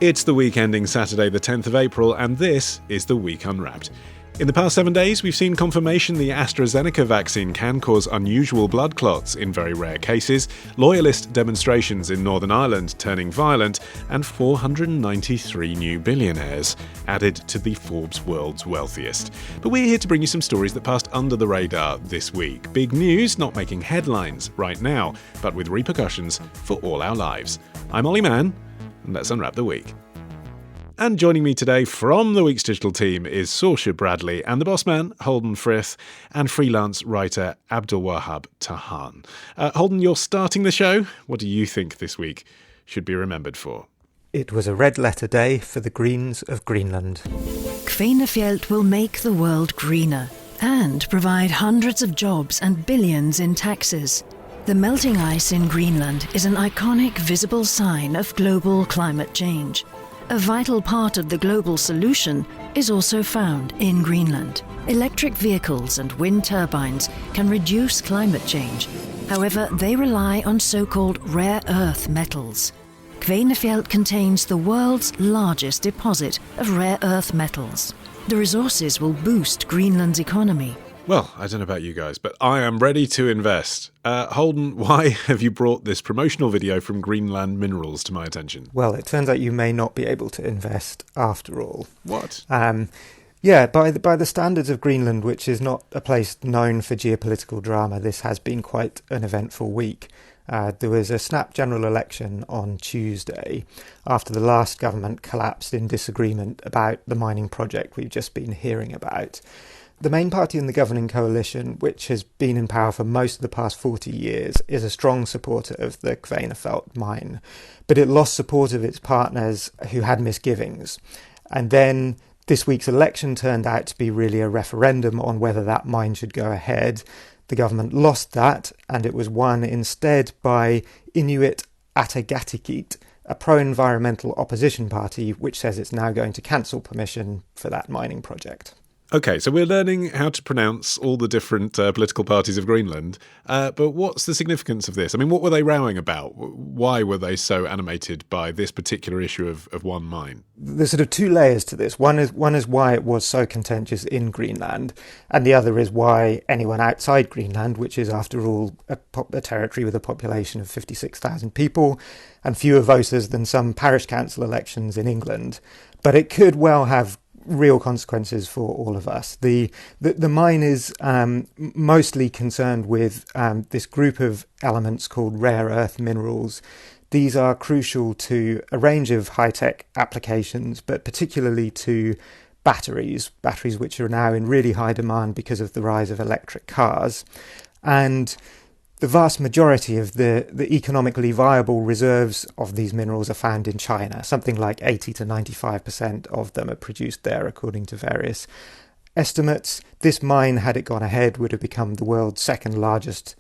It's the week ending Saturday the 10th of April, and this is The Week Unwrapped. In the past 7 days, we've seen confirmation the AstraZeneca vaccine can cause unusual blood clots in very rare cases, loyalist demonstrations in Northern Ireland turning violent, and 493 new billionaires added to the Forbes World's Wealthiest. But we're here to bring you some stories that passed under the radar this week. Big news not making headlines right now, but with repercussions for all our lives. I'm Olly Mann, and let's unwrap the week. And joining me today from the week's digital team is Sorcha Bradley and the boss man, Holden Frith, and freelance writer Abdulwahab Tahhan. Holden, you're starting the show. What do you think this week should be remembered for? It was a red letter day for the Greens of Greenland. Kvenefjeld will make the world greener and provide hundreds of jobs and billions in taxes. The melting ice in Greenland is an iconic visible sign of global climate change. A vital part of the global solution is also found in Greenland. Electric vehicles and wind turbines can reduce climate change. However, they rely on so-called rare earth metals. Kvenefjeld contains the world's largest deposit of rare earth metals. The resources will boost Greenland's economy. Well, I don't know about you guys, but I am ready to invest. Holden, why have you brought this promotional video from Greenland Minerals to my attention? Well, it turns out you may not be able to invest after all. What? By the standards of Greenland, which is not a place known for geopolitical drama, this has been quite an eventful week. There was a snap general election on Tuesday after the last government collapsed in disagreement about the mining project we've just been hearing about. The main party in the governing coalition, which has been in power for most of the past 40 years, is a strong supporter of the Kvenefjeld mine, but it lost support of its partners who had misgivings. And then this week's election turned out to be really a referendum on whether that mine should go ahead. The government lost that, and it was won instead by Inuit Ataqatigiit, a pro-environmental opposition party, which says it's now going to cancel permission for that mining project. Okay, so we're learning how to pronounce all the different political parties of Greenland, but what's the significance of this? I mean, what were they rowing about? Why were they so animated by this particular issue of one mine? There's sort of two layers to this. One is why it was so contentious in Greenland, and the other is why anyone outside Greenland, which is after all a territory with a population of 56,000 people and fewer voters than some parish council elections in England, but it could well have real consequences for all of us. The mine is mostly concerned with this group of elements called rare earth minerals. These are crucial to a range of high-tech applications, but particularly to batteries which are now in really high demand because of the rise of electric cars. And the vast majority of the economically viable reserves of these minerals are found in China. Something like 80 to 95% of them are produced there, according to various estimates. This mine, had it gone ahead, would have become the world's second largest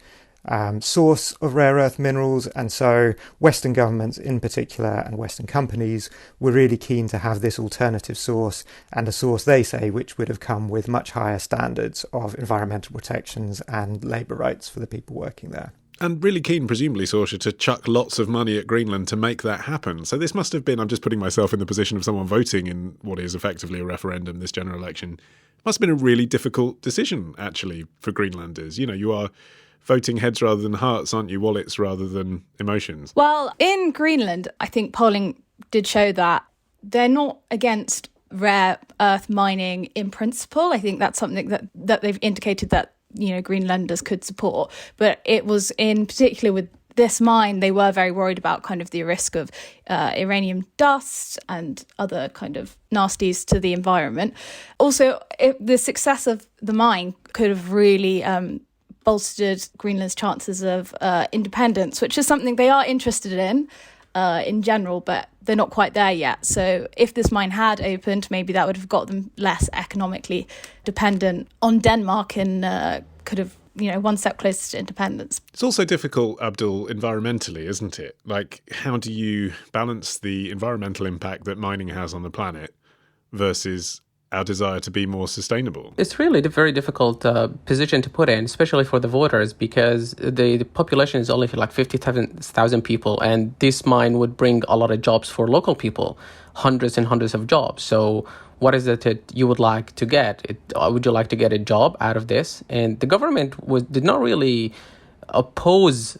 source of rare earth minerals, and so Western governments in particular and Western companies were really keen to have this alternative source, and a source, they say, which would have come with much higher standards of environmental protections and labour rights for the people working there. And really keen, presumably, Sorcha, to chuck lots of money at Greenland to make that happen. So this must have been, I'm just putting myself in the position of someone voting in what is effectively a referendum, this general election. It must have been a really difficult decision, actually, for Greenlanders. You know, you are voting heads rather than hearts, aren't you? Wallets rather than emotions. Well, in Greenland, I think polling did show that they're not against rare earth mining in principle. I think that's something that they've indicated that, you know, Greenlanders could support. But it was in particular with this mine, they were very worried about kind of the risk of uranium dust and other kind of nasties to the environment. Also, the success of the mine could have really bolstered Greenland's chances of independence, which is something they are interested in general, but they're not quite there yet. So if this mine had opened, maybe that would have got them less economically dependent on Denmark and could have, you know, one step closer to independence. It's also difficult, Abdul, environmentally, isn't it? Like, how do you balance the environmental impact that mining has on the planet versus our desire to be more sustainable? It's really a very difficult position to put in, especially for the voters, because the population is only like 50,000 people, and this mine would bring a lot of jobs for local people, hundreds and hundreds of jobs. So what is it that you would like to get? Would you like to get a job out of this? And the government did not really oppose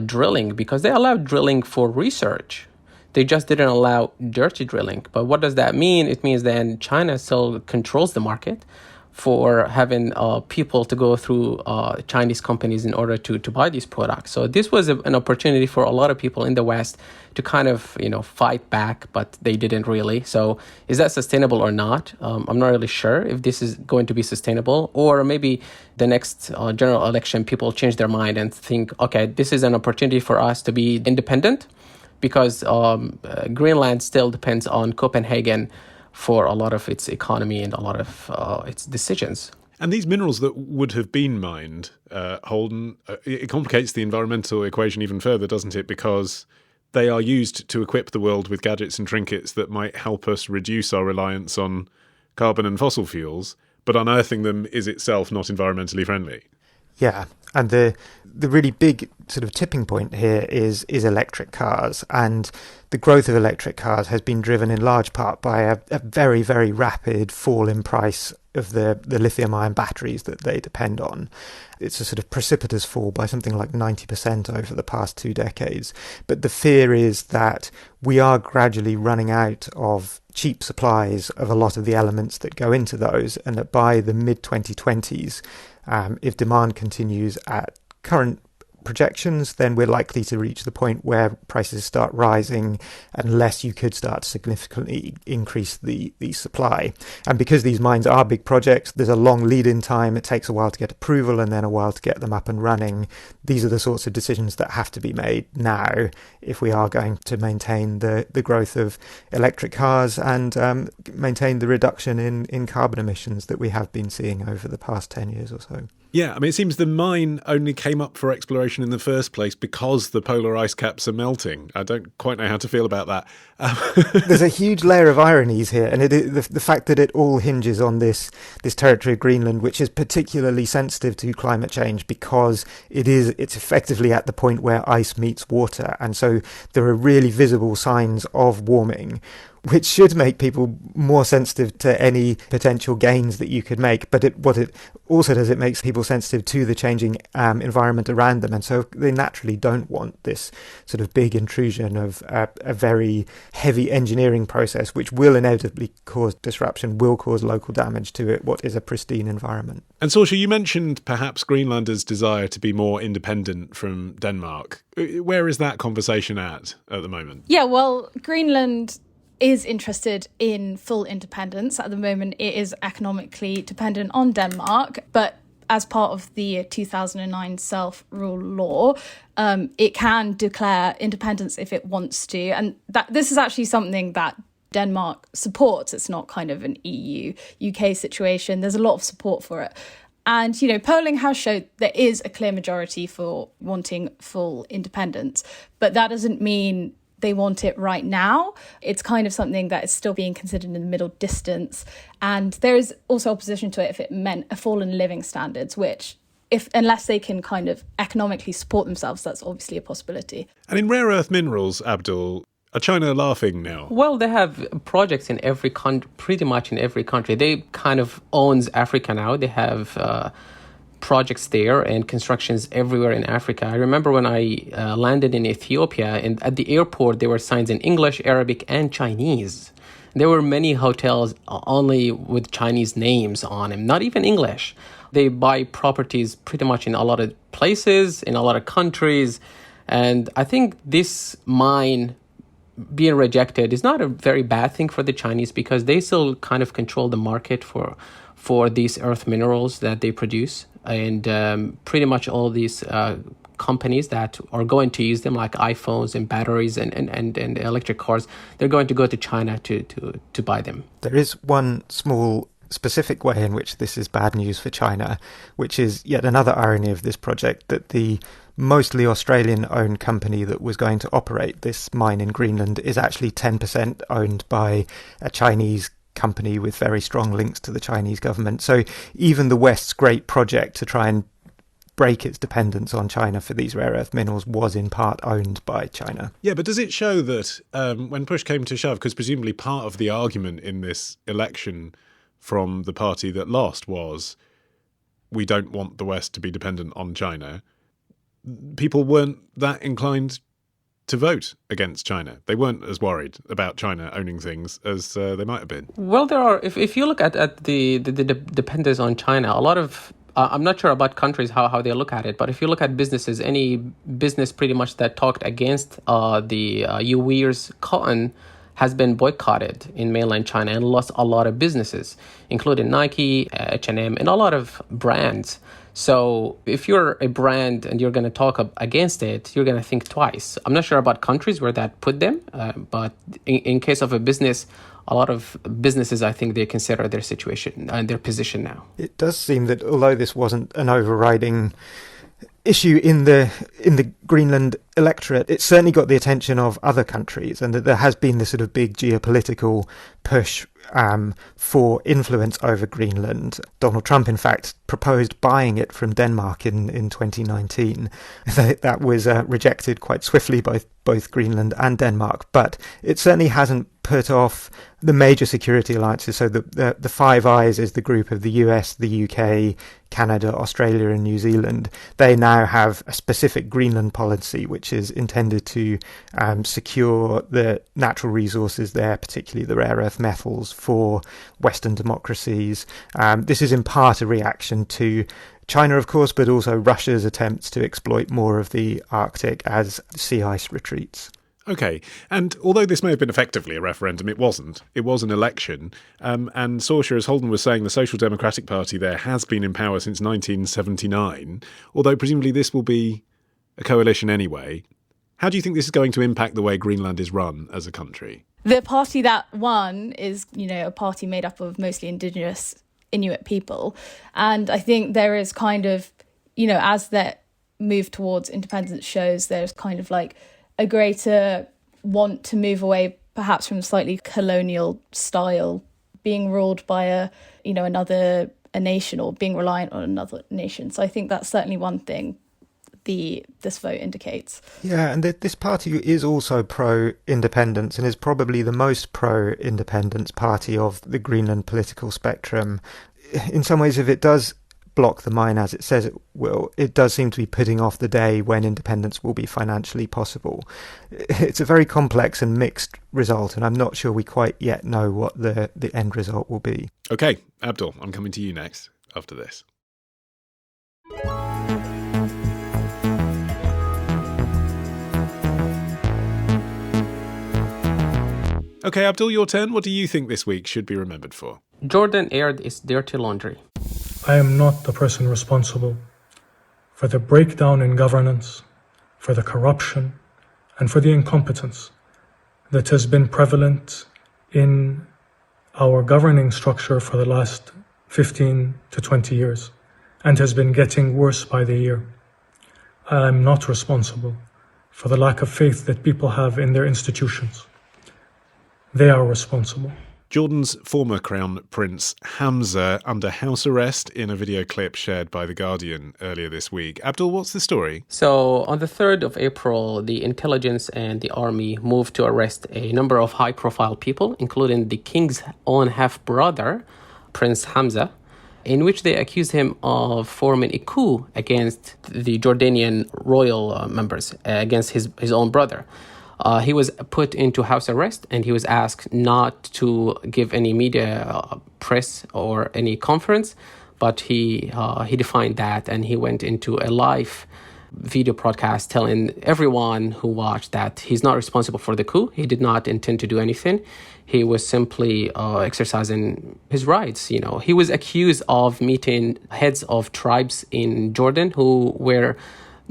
drilling, because they allowed drilling for research. They just didn't allow dirty drilling. But what does that mean? It means then China still controls the market for having people to go through Chinese companies in order to buy these products. So this was an opportunity for a lot of people in the West to kind of, fight back, but they didn't really. So is that sustainable or not? I'm not really sure if this is going to be sustainable, or maybe the next general election, people change their mind and think, okay, this is an opportunity for us to be independent, because Greenland still depends on Copenhagen for a lot of its economy and a lot of its decisions. And these minerals that would have been mined, Holden, it complicates the environmental equation even further, doesn't it? Because they are used to equip the world with gadgets and trinkets that might help us reduce our reliance on carbon and fossil fuels, but unearthing them is itself not environmentally friendly. Yeah, and the really big sort of tipping point here is electric cars, and the growth of electric cars has been driven in large part by a very, very rapid fall in price of the lithium-ion batteries that they depend on. It's a sort of precipitous fall by something like 90% over the past 2 decades. But the fear is that we are gradually running out of cheap supplies of a lot of the elements that go into those, and that by the mid-2020s, if demand continues at current projections, then we're likely to reach the point where prices start rising unless you could start to significantly increase the supply. And because these mines are big projects, there's a long lead-in time. It takes a while to get approval and then a while to get them up and running. These are the sorts of decisions that have to be made now if we are going to maintain the growth of electric cars and maintain the reduction in carbon emissions that we have been seeing over the past 10 years or so. Yeah, I mean, it seems the mine only came up for exploration in the first place because the polar ice caps are melting. I don't quite know how to feel about that. There's a huge layer of ironies here, and the fact that it all hinges on this territory of Greenland, which is particularly sensitive to climate change because it's effectively at the point where ice meets water, and so there are really visible signs of warming, which should make people more sensitive to any potential gains that you could make. But what it also does, it makes people sensitive to the changing environment around them. And so they naturally don't want this sort of big intrusion of a very heavy engineering process, which will inevitably cause disruption, will cause local damage to what is a pristine environment. And Sorcha, you mentioned perhaps Greenlanders' desire to be more independent from Denmark. Where is that conversation at the moment? Yeah, well, Greenland is interested in full independence. At the moment, it is economically dependent on Denmark, but as part of the 2009 self-rule law, it can declare independence if it wants to. And this is actually something that Denmark supports. It's not kind of an EU-UK situation. There's a lot of support for it. And, polling has showed there is a clear majority for wanting full independence, but that doesn't mean they want it right now. It's kind of something that is still being considered in the middle distance. And there is also opposition to it if it meant a fall in living standards, which, unless they can kind of economically support themselves, that's obviously a possibility. And in rare earth minerals, Abdul, are China laughing now? Well, they have projects in every country, pretty much in every country. They kind of owns Africa now. They have projects there and constructions everywhere in Africa. I remember when I landed in Ethiopia, and at the airport there were signs in English, Arabic, and Chinese. There were many hotels only with Chinese names on them, not even English. They buy properties pretty much in a lot of places, in a lot of countries. And I think this mine being rejected is not a very bad thing for the Chinese, because they still kind of control the market for these earth minerals that they produce. And pretty much all these companies that are going to use them, like iPhones and batteries and electric cars, they're going to go to China to buy them. There is one small specific way in which this is bad news for China, which is yet another irony of this project, that the mostly Australian-owned company that was going to operate this mine in Greenland is actually 10% owned by a Chinese company with very strong links to the Chinese government. So even the West's great project to try and break its dependence on China for these rare earth minerals was in part owned by China. Yeah, but does it show that when push came to shove, because presumably part of the argument in this election from the party that lost was we don't want the West to be dependent on China, people weren't that inclined to vote against China. They weren't as worried about China owning things as they might have been. Well, there are, if you look at the dependence on China, a lot of I'm not sure about countries how they look at it, but if you look at businesses, any business pretty much that talked against the Uyghurs' cotton has been boycotted in mainland China and lost a lot of businesses, including Nike, H&M, and a lot of brands. So if you're a brand and you're going to talk against it, you're going to think twice. I'm not sure about countries where that put them, but in case of a business, a lot of businesses, I think they consider their situation and their position now. It does seem that although this wasn't an overriding issue in the Greenland electorate, it certainly got the attention of other countries, and that there has been this sort of big geopolitical push for influence over Greenland. Donald Trump, in fact, proposed buying it from Denmark in 2019. That was rejected quite swiftly by both Greenland and Denmark, but it certainly hasn't put off the major security alliances. So the Five Eyes is the group of the US, the UK, Canada, Australia and New Zealand. They now have a specific Greenland policy which is intended to secure the natural resources there, particularly the rare earth metals, for Western democracies. This is in part a reaction to China, of course, but also Russia's attempts to exploit more of the Arctic as sea ice retreats. Okay, and although this may have been effectively a referendum, it wasn't. It was an election. And Sorcha, as Holden was saying, the Social Democratic Party there has been in power since 1979, although presumably this will be a coalition anyway. How do you think this is going to impact the way Greenland is run as a country? The party that won is, a party made up of mostly indigenous Inuit people. And I think there is kind of, as that move towards independence shows, there's kind of like a greater want to move away perhaps from slightly colonial style, being ruled by a nation, or being reliant on another nation. So I think that's certainly one thing this vote indicates. Yeah, and this party is also pro-independence and is probably the most pro-independence party of the Greenland political spectrum. In some ways, if it does block the mine as it says it will, it does seem to be putting off the day when independence will be financially possible. It's a very complex and mixed result, and I'm not sure we quite yet know what the end result will be. Okay, Abdul, I'm coming to you next after this. Okay, Abdul, your turn. What do you think this week should be remembered for? Jordan aired its dirty laundry. I am not the person responsible for the breakdown in governance, for the corruption, and for the incompetence that has been prevalent in our governing structure for the last 15 to 20 years and has been getting worse by the year. I am not responsible for the lack of faith that people have in their institutions. They are responsible. Jordan's former Crown Prince Hamza under house arrest in a video clip shared by The Guardian earlier this week. Abdul, what's the story? So on the 3rd of April, the intelligence and the army moved to arrest a number of high-profile people, including the king's own half-brother, Prince Hamza, in which they accused him of forming a coup against the Jordanian royal members, against his own brother. He was put into house arrest, and he was asked not to give any media press or any conference, but he defined that, and he went into a live video broadcast telling everyone who watched that he's not responsible for the coup. He did not intend to do anything. He was simply exercising his rights. He was accused of meeting heads of tribes in Jordan who were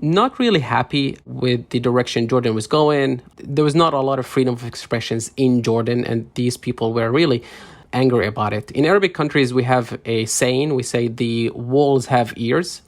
not really happy with the direction Jordan was going. There was not a lot of freedom of expressions in Jordan, and these people were really angry about it. In Arabic countries, we have a saying, we say the walls have ears,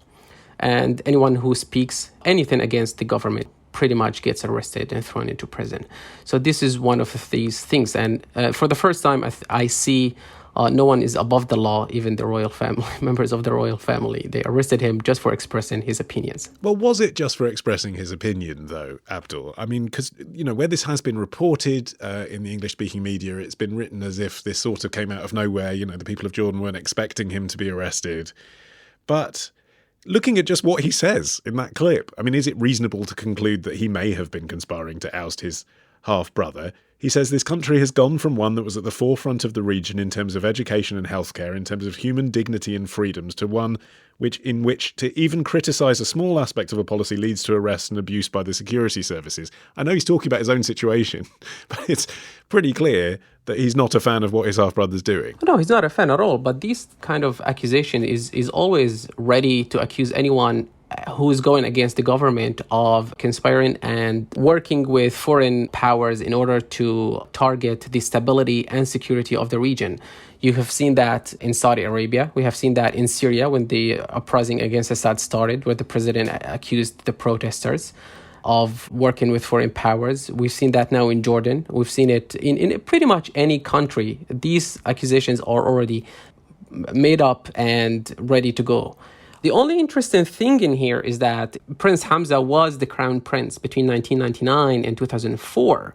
and anyone who speaks anything against the government pretty much gets arrested and thrown into prison. So this is one of these things. And for the first time, I see no one is above the law, even the royal family, members of the royal family. They arrested him just for expressing his opinions. Well, was it just for expressing his opinion, though, Abdul? I mean, because, where this has been reported in the English-speaking media, it's been written as if this sort of came out of nowhere. The people of Jordan weren't expecting him to be arrested. But looking at just what he says in that clip, I mean, is it reasonable to conclude that he may have been conspiring to oust his half-brother? He says this country has gone from one that was at the forefront of the region in terms of education and healthcare, in terms of human dignity and freedoms, to one in which to even criticise a small aspect of a policy leads to arrest and abuse by the security services. I know he's talking about his own situation, but it's pretty clear that he's not a fan of what his half-brother's doing. No, he's not a fan at all. But this kind of accusation is always ready to accuse anyone who is going against the government of conspiring and working with foreign powers in order to target the stability and security of the region. You have seen that in Saudi Arabia. We have seen that in Syria when the uprising against Assad started, where the president accused the protesters of working with foreign powers. We've seen that now in Jordan. We've seen it in pretty much any country. These accusations are already made up and ready to go. The only interesting thing in here is that Prince Hamza was the crown prince between 1999 and 2004.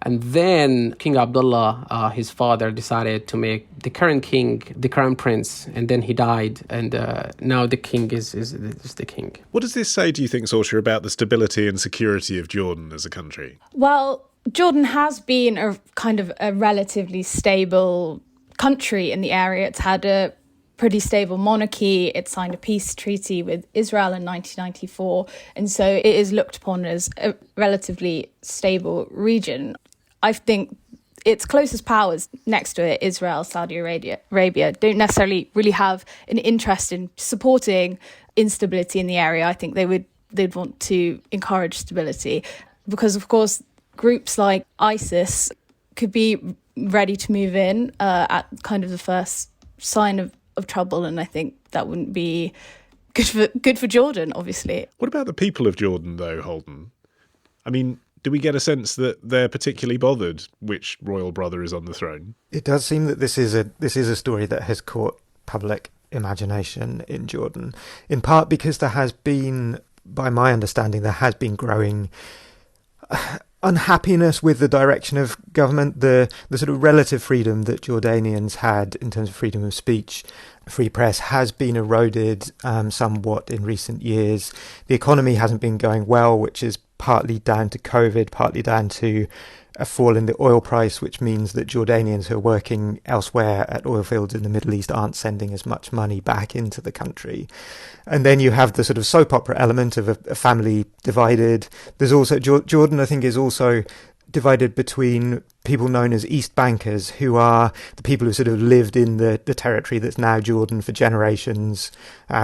And then King Abdullah, his father, decided to make the current king the crown prince. And then he died. And now the king is the king. What does this say, do you think, Sorcha, about the stability and security of Jordan as a country? Well, Jordan has been a kind of a relatively stable country in the area. It's had a pretty stable monarchy. It signed a peace treaty with Israel in 1994. And so it is looked upon as a relatively stable region. I think its closest powers next to it, Israel, Saudi Arabia, don't necessarily really have an interest in supporting instability in the area. I think they'd want to encourage stability because, of course, groups like ISIS could be ready to move in at kind of the first sign of trouble, and I think that wouldn't be good for Jordan, obviously. What about the people of Jordan, though, Holden? I mean, do we get a sense that they're particularly bothered which royal brother is on the throne? It does seem that this is a story that has caught public imagination in Jordan, in part because there has been, by my understanding, growing unhappiness with the direction of government, the sort of relative freedom that Jordanians had in terms of freedom of speech, free press, has been eroded somewhat in recent years. The economy hasn't been going well, which is partly down to COVID, partly down to a fall in the oil price, which means that Jordanians who are working elsewhere at oil fields in the Middle East aren't sending as much money back into the country. And then you have the sort of soap opera element of a family divided. There's also, Jordan, I think, is also divided between people known as East Bankers, who are the people who sort of lived in the territory that's now Jordan for generations,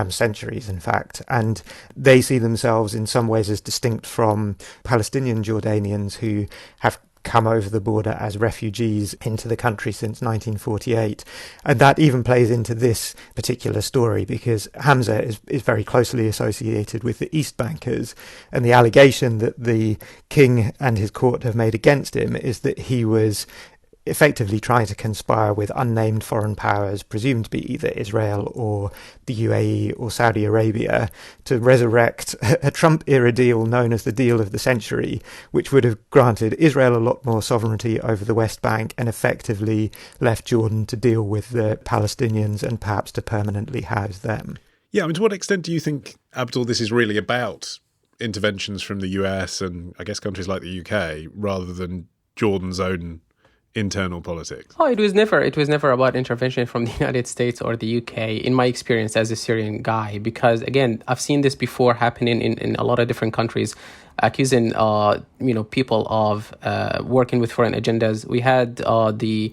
centuries, in fact. And they see themselves in some ways as distinct from Palestinian Jordanians who have come over the border as refugees into the country since 1948. And that even plays into this particular story because Hamza is very closely associated with the East Bankers. And the allegation that the king and his court have made against him is that he was effectively trying to conspire with unnamed foreign powers, presumed to be either Israel or the UAE or Saudi Arabia, to resurrect a Trump-era deal known as the deal of the century, which would have granted Israel a lot more sovereignty over the West Bank and effectively left Jordan to deal with the Palestinians and perhaps to permanently house them. Yeah, I mean, to what extent do you think, Abdul, this is really about interventions from the US and I guess countries like the UK rather than Jordan's own internal politics? Oh, it was never about intervention from the United States or the UK, in my experience as a Syrian guy, because again, I've seen this before happening in a lot of different countries, accusing people of working with foreign agendas. We had the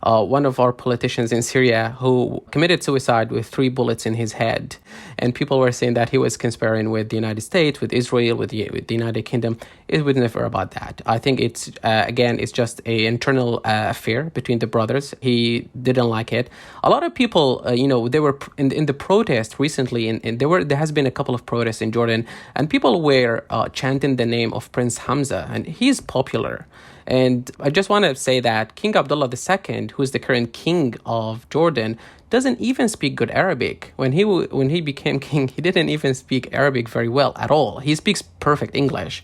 one of our politicians in Syria who committed suicide with 3 bullets in his head. And people were saying that he was conspiring with the United States, with Israel, with the United Kingdom. It was never about that. I think it's, again, it's just an internal affair between the brothers. He didn't like it. A lot of people, they were in the protest recently, and there has been a couple of protests in Jordan, and people were chanting the name of Prince Hamza, and he's popular. And I just want to say that King Abdullah II, who is the current king of Jordan, doesn't even speak good Arabic. When he became king, he didn't even speak Arabic very well at all. He speaks perfect English.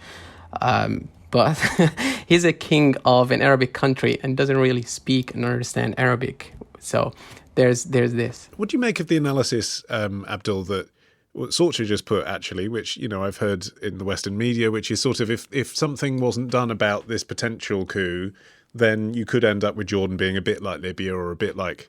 But he's a king of an Arabic country and doesn't really speak and understand Arabic. So there's this. What do you make of the analysis, Abdul, that what Sorcha just put, actually, which, I've heard in the Western media, which is sort of if something wasn't done about this potential coup, then you could end up with Jordan being a bit like Libya or a bit like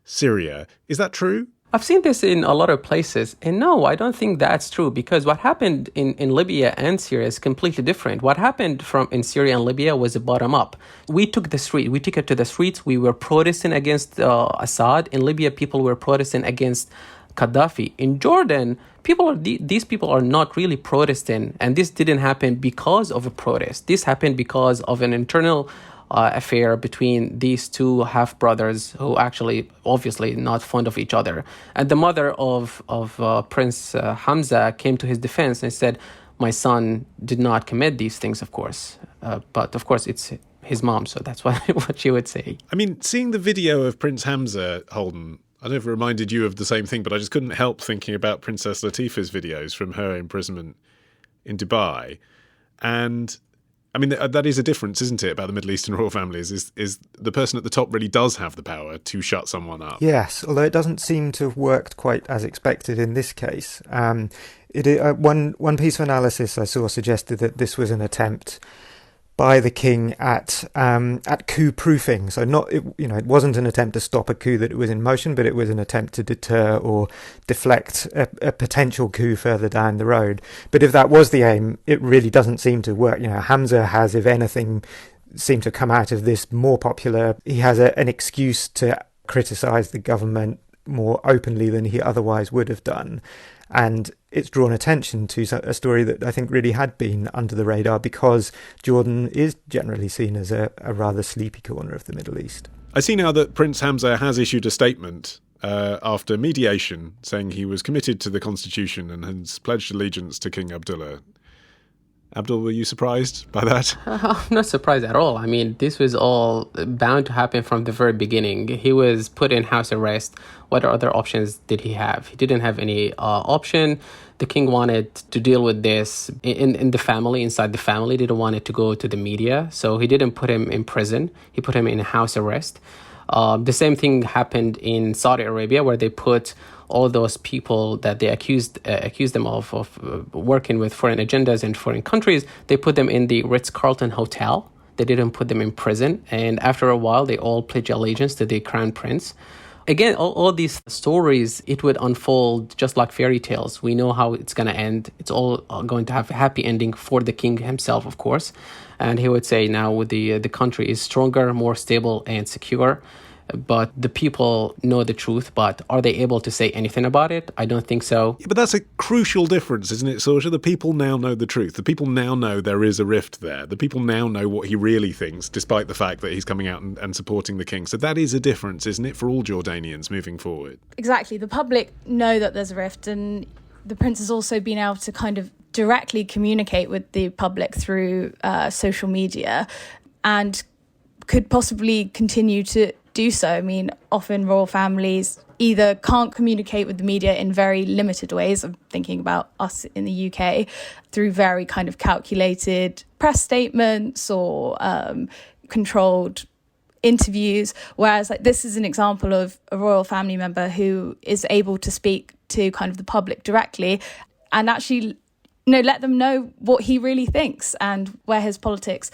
Syria. Is that true? I've seen this in a lot of places, and no, I don't think that's true, because what happened in Libya and Syria is completely different. What happened in Syria and Libya was a bottom up. We took it to the streets. We were protesting against Assad. In Libya, people were protesting against Gaddafi. In Jordan, these people are not really protesting, and this didn't happen because of a protest. This happened because of an internal affair between these two half-brothers who actually obviously not fond of each other. And the mother of Prince Hamza came to his defense and said, my son did not commit these things, of course. But of course, it's his mom, so that's what she would say. I mean, seeing the video of Prince Hamza, Holden, I don't know if it reminded you of the same thing, but I just couldn't help thinking about Princess Latifah's videos from her imprisonment in Dubai. And I mean, that is a difference, isn't it, about the Middle Eastern royal families, is the person at the top really does have the power to shut someone up. Yes, although it doesn't seem to have worked quite as expected in this case. One piece of analysis I saw suggested that this was an attempt by the king at coup proofing. So it wasn't an attempt to stop a coup that was in motion, but it was an attempt to deter or deflect a potential coup further down the road. But if that was the aim, it really doesn't seem to work. Hamza has, if anything, seemed to come out of this more popular. He has an excuse to criticise the government more openly than he otherwise would have done. And it's drawn attention to a story that I think really had been under the radar, because Jordan is generally seen as a rather sleepy corner of the Middle East. I see now that Prince Hamza has issued a statement after mediation saying he was committed to the constitution and has pledged allegiance to King Abdullah. Abdul, were you surprised by that? I'm not surprised at all. I mean, this was all bound to happen from the very beginning. He was put in house arrest. What other options did he have? He didn't have any option. The king wanted to deal with this in the family, inside the family. Didn't want it to go to the media. So he didn't put him in prison. He put him in house arrest. The same thing happened in Saudi Arabia, where they put all those people that they accused them of working with foreign agendas in foreign countries. They put them in the Ritz-Carlton Hotel. They didn't put them in prison. And after a while, they all pledged allegiance to the crown prince. Again, all these stories, it would unfold just like fairy tales. We know how it's going to end. It's all going to have a happy ending for the king himself, of course. And he would say now the country is stronger, more stable and secure. But the people know the truth, but are they able to say anything about it? I don't think so. Yeah, but that's a crucial difference, isn't it, Sorcha? The people now know the truth. The people now know there is a rift there. The people now know what he really thinks, despite the fact that he's coming out and supporting the king. So that is a difference, isn't it, for all Jordanians moving forward? Exactly. The public know that there's a rift, and the prince has also been able to kind of directly communicate with the public through social media, and could possibly continue to do so. I mean, often royal families either can't communicate with the media in very limited ways. I'm thinking about us in the UK, through very kind of calculated press statements or controlled interviews. Whereas this is an example of a royal family member who is able to speak to kind of the public directly and actually, let them know what he really thinks and where his politics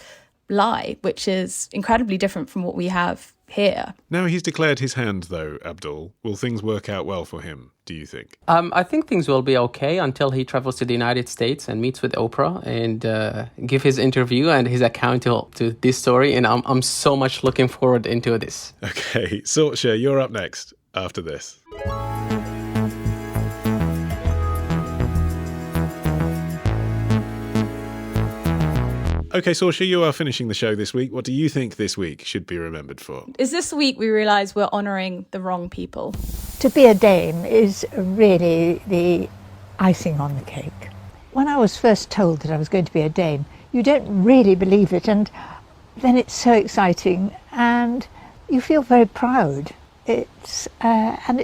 lie, which is incredibly different from what we have here. Now he's declared his hand, though, Abdul. Will things work out well for him, do you think? I think things will be okay until he travels to the United States and meets with Oprah and give his interview and his account to this story. And I'm so much looking forward into this. Okay, Sorcha, you're up next after this. Okay, Sorcha, you are finishing the show this week. What do you think this week should be remembered for? Is this week we realise we're honouring the wrong people? To be a dame is really the icing on the cake. When I was first told that I was going to be a dame, you don't really believe it, and then it's so exciting and you feel very proud. It's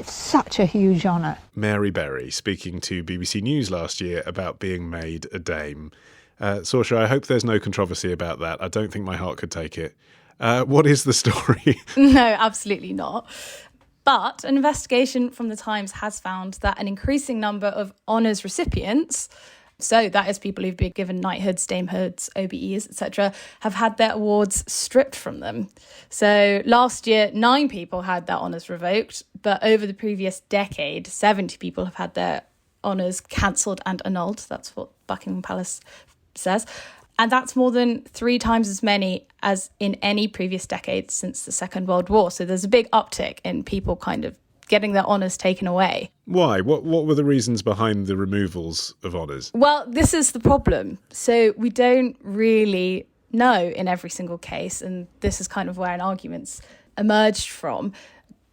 such a huge honour. Mary Berry speaking to BBC News last year about being made a dame. Sorcha, I hope there's no controversy about that. I don't think my heart could take it. What is the story? No, absolutely not. But an investigation from the Times has found that an increasing number of honours recipients, so that is people who've been given knighthoods, damehoods, OBEs, etc., have had their awards stripped from them. So last year, 9 people had their honours revoked, but over the previous decade, 70 people have had their honours cancelled and annulled. That's what Buckingham Palace says. And that's more than 3 times as many as in any previous decade since the Second World War. So there's a big uptick in people kind of getting their honours taken away. Why? What were the reasons behind the removals of honours? Well, this is the problem. So we don't really know in every single case, and this is kind of where an argument's emerged from.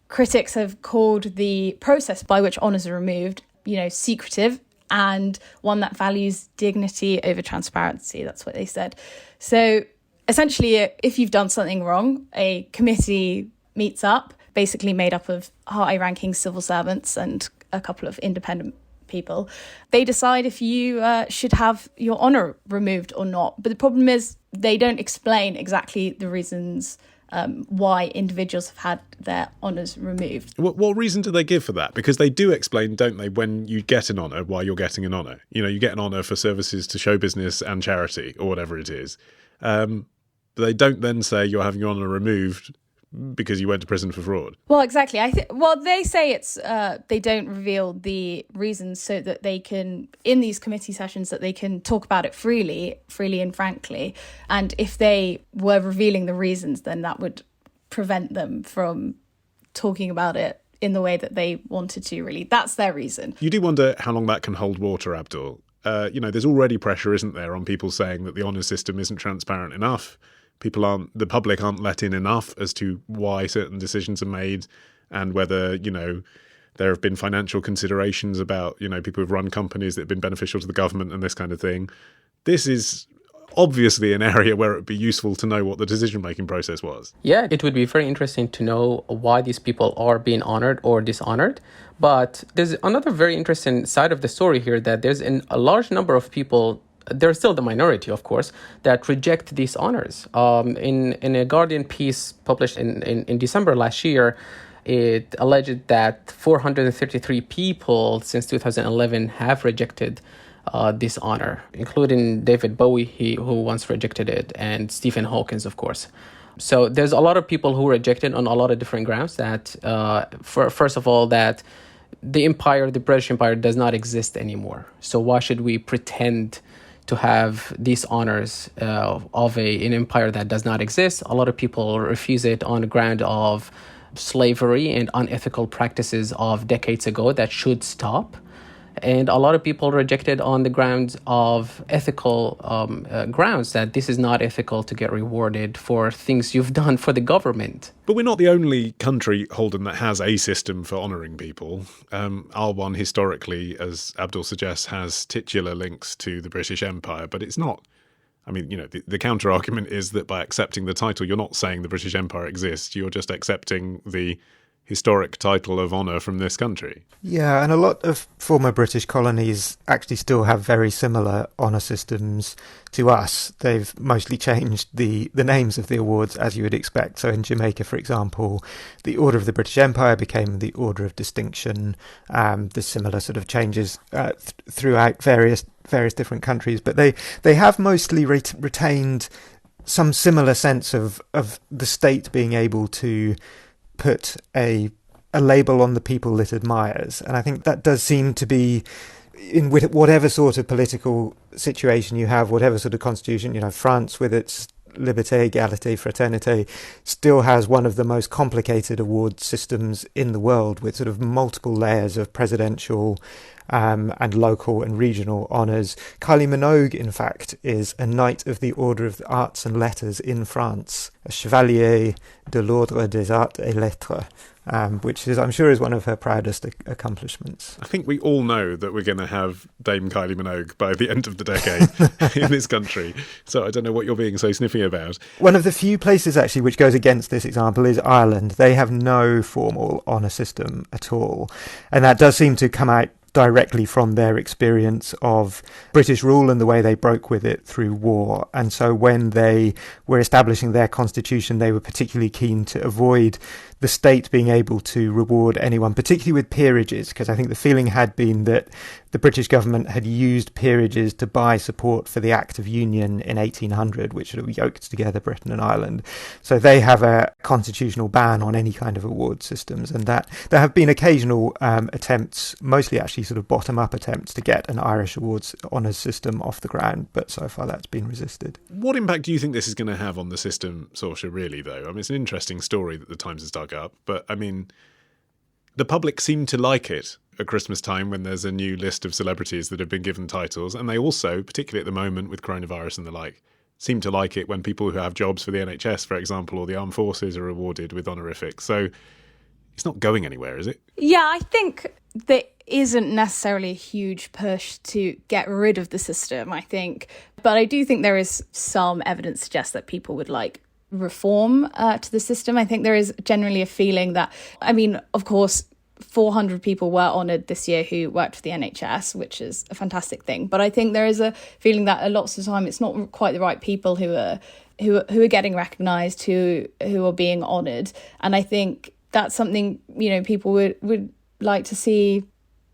Critics have called the process by which honours are removed, secretive, and one that values dignity over transparency. That's what they said. So essentially, if you've done something wrong, a committee meets up, basically made up of high-ranking civil servants and a couple of independent people. They decide if you should have your honour removed or not. But the problem is they don't explain exactly the reasons why individuals have had their honours removed. What reason do they give for that? Because they do explain, don't they, when you get an honour, why you're getting an honour. You get an honour for services to show business and charity, or whatever it is. But they don't then say you're having your honour removed because you went to prison for fraud. Well, exactly. They say it's they don't reveal the reasons so that they can, in these committee sessions, that they can talk about it freely and frankly. And if they were revealing the reasons, then that would prevent them from talking about it in the way that they wanted to, really. That's their reason. You do wonder how long that can hold water, Abdul. There's already pressure, isn't there, on people saying that the honours system isn't transparent enough. The public aren't let in enough as to why certain decisions are made and whether, there have been financial considerations about, people who've run companies that have been beneficial to the government and this kind of thing. This is obviously an area where it would be useful to know what the decision-making process was. Yeah, it would be very interesting to know why these people are being honoured or dishonoured. But there's another very interesting side of the story here, that there's a large number of people. They're still the minority, of course, that reject these honours. In a Guardian piece published in December last year, it alleged that 433 people since 2011 have rejected this honour, including David Bowie, who once rejected it, and Stephen Hawkins, of course. So there's a lot of people who reject it on a lot of different grounds. That, first of all, that the British Empire does not exist anymore. So why should we pretend to have these honours of an empire that does not exist? A lot of people refuse it on the ground of slavery and unethical practices of decades ago that should stop. And a lot of people reject it on the grounds of ethical grounds, that this is not ethical to get rewarded for things you've done for the government. But we're not the only country, Holden, that has a system for honouring people. Our one, historically, as Abdul suggests, has titular links to the British Empire, but it's not. I mean, the counter-argument is that by accepting the title, you're not saying the British Empire exists, you're just accepting the historic title of honour from this country. Yeah, and a lot of former British colonies actually still have very similar honour systems to us. They've mostly changed the names of the awards, as you would expect. So in Jamaica, for example, the Order of the British Empire became the Order of Distinction. There's similar sort of changes throughout various different countries, but they have mostly retained some similar sense of the state being able to put a label on the people it admires. And I think that does seem to be, in whatever sort of political situation you have, whatever sort of constitution, France with its liberté, égalité, fraternité still has one of the most complicated award systems in the world, with sort of multiple layers of presidential and local and regional honours. Kylie Minogue, in fact, is a Knight of the Order of the Arts and Letters in France, a Chevalier de l'Ordre des Arts et Lettres, which is, I'm sure, is one of her proudest accomplishments. I think we all know that we're going to have Dame Kylie Minogue by the end of the decade in this country. So I don't know what you're being so sniffy about. One of the few places, actually, which goes against this example is Ireland. They have no formal honour system at all. And that does seem to come out directly from their experience of British rule and the way they broke with it through war. And so when they were establishing their constitution, they were particularly keen to avoid the state being able to reward anyone, particularly with peerages, because I think the feeling had been that the British government had used peerages to buy support for the Act of Union in 1800, which sort of yoked together Britain and Ireland. So they have a constitutional ban on any kind of award systems, and that there have been occasional attempts, mostly actually sort of bottom-up attempts, to get an Irish awards honours system off the ground, but so far that's been resisted. What impact do you think this is going to have on the system, Sorcha, really, though? I mean, it's an interesting story that the Times has dug up, but I mean, the public seem to like it at Christmas time when there's a new list of celebrities that have been given titles, and they also, particularly at the moment with coronavirus and the like, seem to like it when people who have jobs for the NHS, for example, or the armed forces are awarded with honorifics. So it's not going anywhere, is it? Yeah, I think there isn't necessarily a huge push to get rid of the system, I think. But I do think there is some evidence to suggest that people would like reform to the system. I think there is generally a feeling that, I mean, of course, 400 people were honoured this year who worked for the NHS, which is a fantastic thing. But I think there is a feeling that a lot of the time it's not quite the right people who are getting recognised, who are being honoured. And I think that's something, people would like to see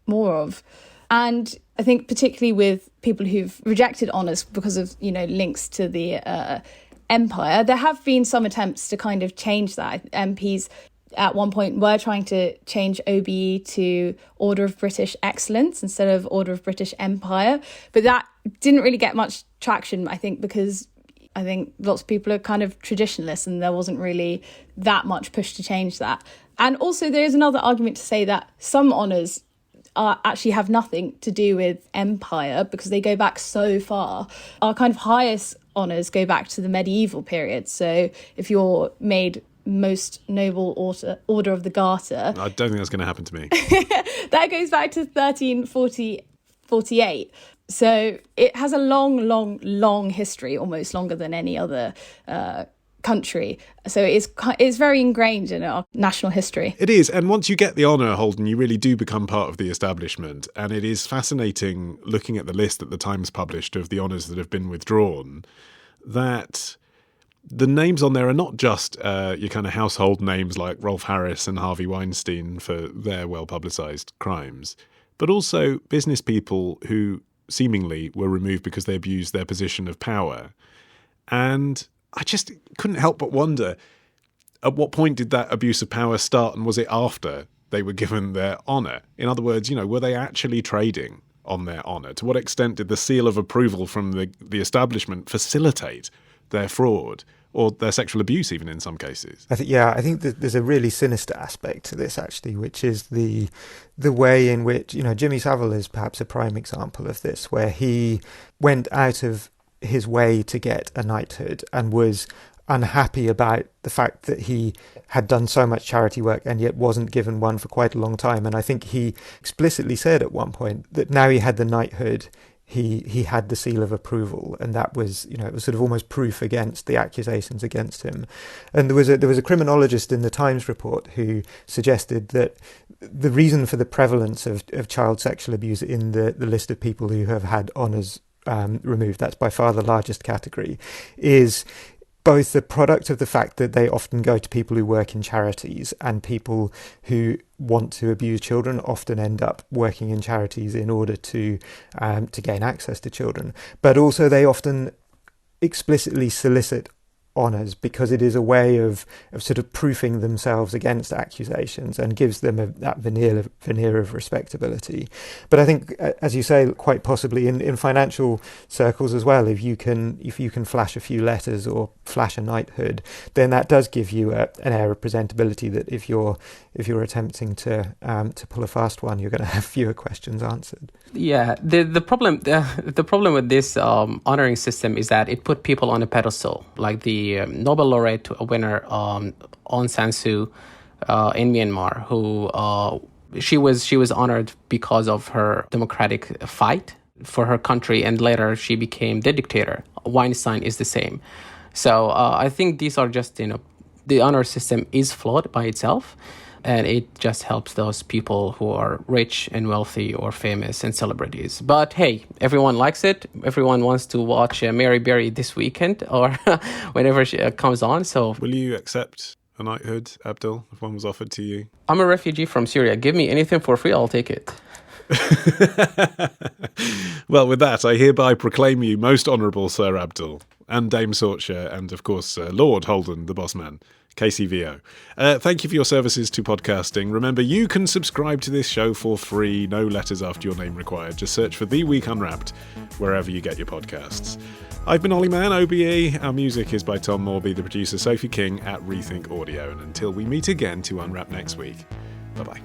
more of. And I think particularly with people who've rejected honours because of, links to the empire, there have been some attempts to kind of change that. MPs at one point were trying to change OBE to Order of British Excellence instead of Order of British Empire. But that didn't really get much traction, I think, because I think lots of people are kind of traditionalists and there wasn't really that much push to change that. And also there is another argument to say that some honours actually have nothing to do with empire because they go back so far. Our kind of highest honours go back to the medieval period. So if you're made Most Noble Order of the Garter, I don't think that's going to happen to me. that goes back to 1348. So it has a long history, almost longer than any other country. So it's very ingrained in our national history. It is, and once you get the honour, Holden, you really do become part of the establishment. And it is fascinating looking at the list that the Times published of the honours that have been withdrawn, that the names on there are not just your kind of household names like Rolf Harris and Harvey Weinstein for their well-publicised crimes, but also business people who seemingly were removed because they abused their position of power. And I just couldn't help but wonder, at what point did that abuse of power start, and was it after they were given their honour? In other words, were they actually trading on their honour? To what extent did the seal of approval from the establishment facilitate their fraud or their sexual abuse, even in some cases? I think that there's a really sinister aspect to this, actually, which is the way in which, Jimmy Savile is perhaps a prime example of this, where he went out of his way to get a knighthood and was unhappy about the fact that he had done so much charity work and yet wasn't given one for quite a long time. And I think he explicitly said at one point that now he had the knighthood, he had the seal of approval, and that was, it was sort of almost proof against the accusations against him. And there was a criminologist in the Times report who suggested that the reason for the prevalence of child sexual abuse in the list of people who have had honours removed, that's by far the largest category, is both the product of the fact that they often go to people who work in charities, and people who want to abuse children often end up working in charities in order to gain access to children. But also they often explicitly solicit honours, because it is a way of sort of proofing themselves against accusations and gives them that veneer of respectability. But I think, as you say, quite possibly in financial circles as well, if you can flash a few letters or flash a knighthood, then that does give you an air of presentability that if you're attempting to pull a fast one, you're going to have fewer questions answered. Yeah, the problem with this honoring system is that it put people on a pedestal, like the Nobel laureate winner Aung San Suu in Myanmar, who she was honored because of her democratic fight for her country, and later she became the dictator. Weinstein is the same. So I think these are just, the honor system is flawed by itself, and it just helps those people who are rich and wealthy or famous and celebrities. But hey, everyone likes it. Everyone wants to watch Mary Berry this weekend or whenever she comes on. So, will you accept a knighthood, Abdul, if one was offered to you? I'm a refugee from Syria. Give me anything for free, I'll take it. Well, with that, I hereby proclaim you Most Honourable Sir Abdul, and Dame Sorcha, and of course Lord Holden, the boss man. KCVO. Thank you for your services to podcasting. Remember, you can subscribe to this show for free. No letters after your name required. Just search for The Week Unwrapped wherever you get your podcasts. I've been Olly Mann, OBE. Our music is by Tom Morby, the producer Sophie King at Rethink Audio. And until we meet again to unwrap next week, bye-bye.